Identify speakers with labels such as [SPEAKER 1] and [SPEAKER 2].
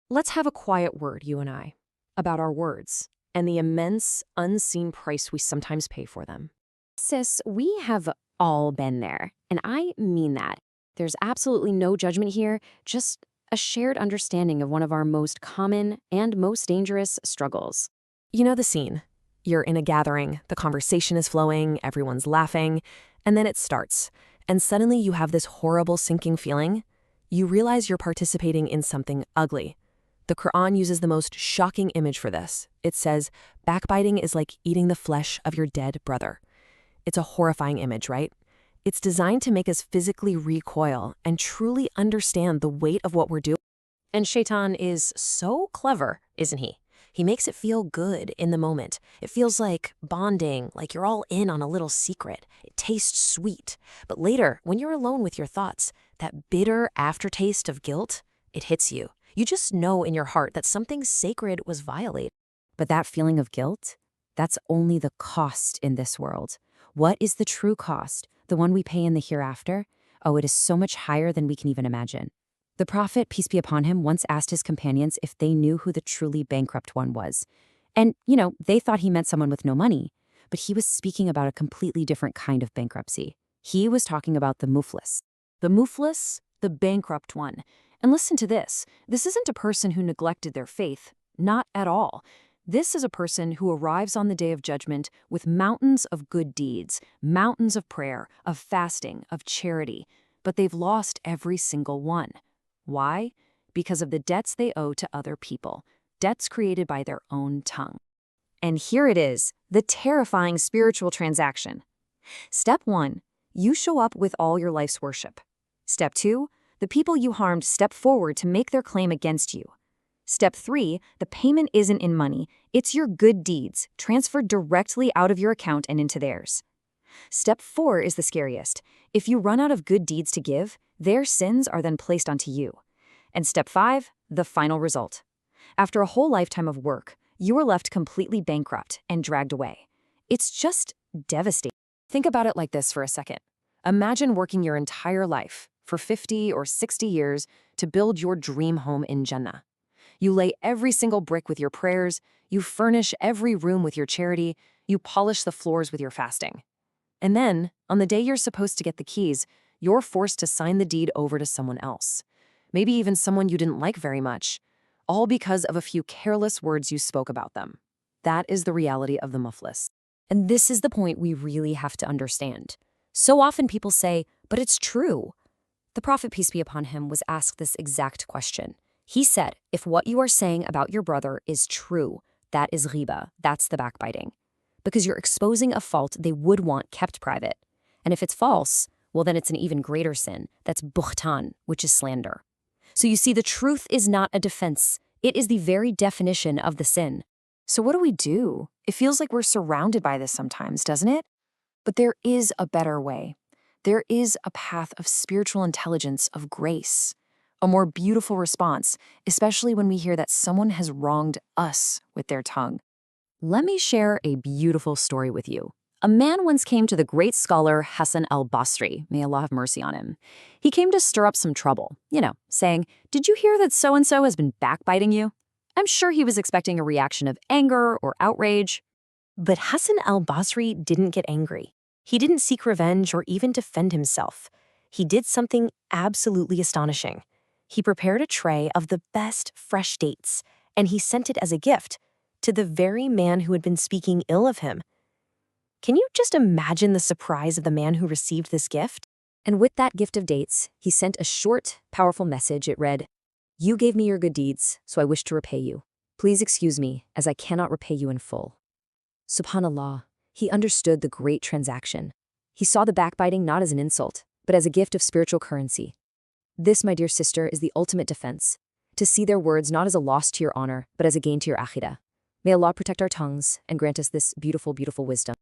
[SPEAKER 1] Let's have a quiet word, you and I, about our words and the immense, unseen price we sometimes pay for them.
[SPEAKER 2] Sis, we have all been there, and I mean that. There's absolutely no judgment here, just a shared understanding of one of our most common and most dangerous struggles.
[SPEAKER 1] You know the scene. You're in a gathering, the conversation is flowing, everyone's laughing, and then it starts. And suddenly you have this horrible sinking feeling. You realize you're participating in something ugly. The Quran uses the most shocking image for this. It says, backbiting is like eating the flesh of your dead brother. It's a horrifying image, right? It's designed to make us physically recoil and truly understand the weight of what we're doing. And Shaitan is so clever, isn't he? He makes it feel good in the moment. It feels like bonding, like you're all in on a little secret. It tastes sweet. But later, when you're alone with your thoughts, that bitter aftertaste of guilt, it hits you. You just know in your heart that something sacred was violated.
[SPEAKER 2] But that feeling of guilt, that's only the cost in this world. What is the true cost, the one we pay in the hereafter? Oh, it is so much higher than we can even imagine. The Prophet, peace be upon him, once asked his companions if they knew who the truly bankrupt one was. And, they thought he meant someone with no money. But he was speaking about a completely different kind of bankruptcy. He was talking about the Muflis.
[SPEAKER 1] The Muflis, the bankrupt one. And listen to this. This isn't a person who neglected their faith. Not at all. This is a person who arrives on the day of judgment with mountains of good deeds, mountains of prayer, of fasting, of charity. But they've lost every single one. Why? Because of the debts they owe to other people. Debts created by their own tongue.
[SPEAKER 2] And here it is, the terrifying spiritual transaction. Step 1, you show up with all your life's worship. Step 2, the people you harmed step forward to make their claim against you. Step 3, the payment isn't in money, it's your good deeds, transferred directly out of your account and into theirs. Step 4 is the scariest. If you run out of good deeds to give, their sins are then placed onto you. And step 5, the final result. After a whole lifetime of work, you are left completely bankrupt and dragged away. It's just devastating.
[SPEAKER 1] Think about it like this for a second. Imagine working your entire life, for 50 or 60 years, to build your dream home in Jannah. You lay every single brick with your prayers, you furnish every room with your charity, you polish the floors with your fasting. And then, on the day you're supposed to get the keys, you're forced to sign the deed over to someone else. Maybe even someone you didn't like very much, all because of a few careless words you spoke about them. That is the reality of the Muflis.
[SPEAKER 2] And this is the point we really have to understand. So often people say, but it's true. The Prophet, peace be upon him, was asked this exact question. He said, if what you are saying about your brother is true, that is Gheebah, that's the backbiting. Because you're exposing a fault they would want kept private. And if it's false, well then it's an even greater sin. That's buhtan, which is slander. So you see, the truth is not a defense. It is the very definition of the sin.
[SPEAKER 1] So what do we do? It feels like we're surrounded by this sometimes, doesn't it? But there is a better way. There is a path of spiritual intelligence, of grace. A more beautiful response, especially when we hear that someone has wronged us with their tongue.
[SPEAKER 2] Let me share a beautiful story with you. A man once came to the great scholar Hasan al Basri, may Allah have mercy on him. He came to stir up some trouble, saying, did you hear that so-and-so has been backbiting you? I'm sure he was expecting a reaction of anger or outrage.
[SPEAKER 1] But Hasan al Basri didn't get angry. He didn't seek revenge or even defend himself. He did something absolutely astonishing. He prepared a tray of the best fresh dates, and he sent it as a gift to the very man who had been speaking ill of him. Can you just imagine the surprise of the man who received this gift?
[SPEAKER 2] And with that gift of dates, he sent a short, powerful message. It read, you gave me your good deeds, so I wish to repay you. Please excuse me, as I cannot repay you in full. Subhanallah, he understood the great transaction. He saw the backbiting not as an insult, but as a gift of spiritual currency. This, my dear sister, is the ultimate defense. To see their words not as a loss to your honor, but as a gain to your akhirah. May Allah protect our tongues and grant us this beautiful, beautiful wisdom.